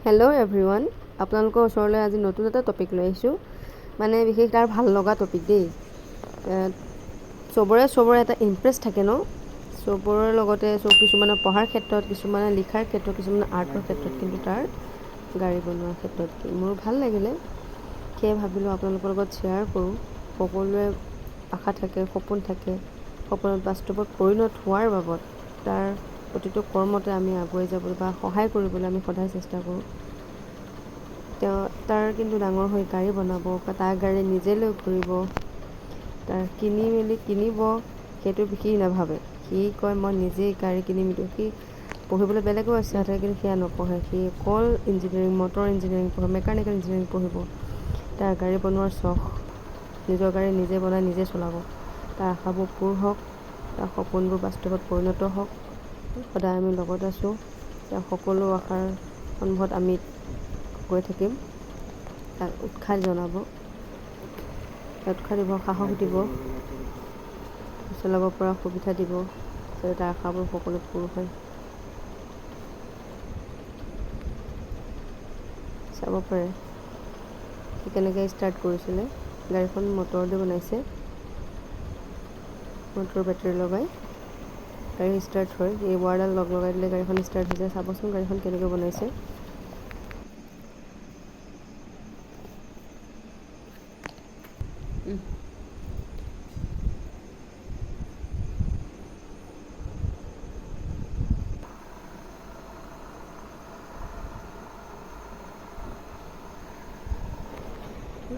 Hello' everyone, আপোনালোকৰ ওচৰলৈ আজি নতুন এটা টপিক লৈ আহিছোঁ। মানে বিশেষ তাৰ ভাল লগা টপিক দেই। চবৰে এটা ইণ্টাৰেষ্ট থাকে ন, চবৰে লগতে কিছুমানৰ পঢ়াৰ ক্ষেত্ৰত, কিছুমানে লিখাৰ ক্ষেত্ৰত, কিছুমানে আৰ্টৰ ক্ষেত্ৰত, কিন্তু তাৰ গাড়ী বনোৱাৰ ক্ষেত্ৰত মোৰ ভাল লাগিলে। সেয়ে ভাবিলোঁ আপোনালোকৰ লগত শ্বেয়াৰ কৰোঁ। সকলোৰে আশা থাকে, সপোন থাকে, সপোনত বাস্তৱত পৰিণত হোৱাৰ বাবদ তাৰ প্ৰতিটো কৰ্মতে আমি আগুৱাই যাবলৈ বা সহায় কৰিবলৈ আমি সদায় চেষ্টা কৰোঁ। তাৰ কিন্তু ডাঙৰ হৈ গাড়ী বনাব বা তাৰ গাড়ী নিজে লৈ ঘূৰিব, তাৰ কিনিব সেইটো সি নাভাবে। সি কয় মই নিজেই গাড়ী কিনিম। সি পঢ়িবলৈ বেলেগো ইচ্ছা থাকে, কিন্তু সেয়া নপঢ়ে। সি অকল ইঞ্জিনিয়াৰিং, মটৰ ইঞ্জিনিয়াৰিং পঢ়িব, মেকানিকেল ইঞ্জিনিয়াৰিং পঢ়িব। তাৰ গাড়ী বনোৱাৰ চখ, নিজৰ গাড়ী নিজে বনাই নিজে চলাব। তাৰ আশাবোৰ পূৰ হওক, তাৰ সপোনবোৰ বাস্তৱত পৰিণত হওক। সদায় আমি লগত আছোঁ। তাৰ সকলো আশাৰ সন্মুখত আমি গৈ থাকিম। তাক উৎসাহ জনাব, দিব, সাহস দিব, চলাব পৰা সুবিধা দিব, যাতে তাৰ আশাবোৰ সকলো পূৰ হয়। চাব পাৰে সি কেনেকৈ ষ্টাৰ্ট কৰিছিলে। গাড়ীখন মটৰ দি বনাইছে, মটৰ বেটাৰী লগাই গাড়ী ষ্টাৰ্ট হয়। এই ৱাৰডাল লগাই দিলে গাড়ীখন ষ্টাৰ্ট হৈ যায়। চাবচোন গাড়ীখন কেনেকৈ বনাইছে।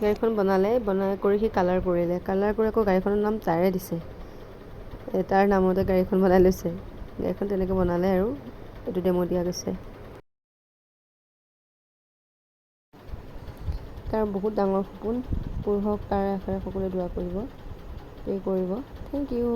গাড়ীখন বনাই কৰি সি কালাৰ কৰিলে। কালাৰ কৰি আকৌ গাড়ীখনৰ নাম তাৰে দিছে। তাৰ নামতে গাড়ীখন বনাই লৈছে। গাড়ীখন তেনেকৈ বনালে আৰু এইটো ডেমো দিয়া গৈছে। তাৰ বহুত ডাঙৰ সপোন পূৰ হওক, তাৰ আশাৰে সকলোৱে দোৱা কৰিব, প্ৰে কৰিব। Thank U.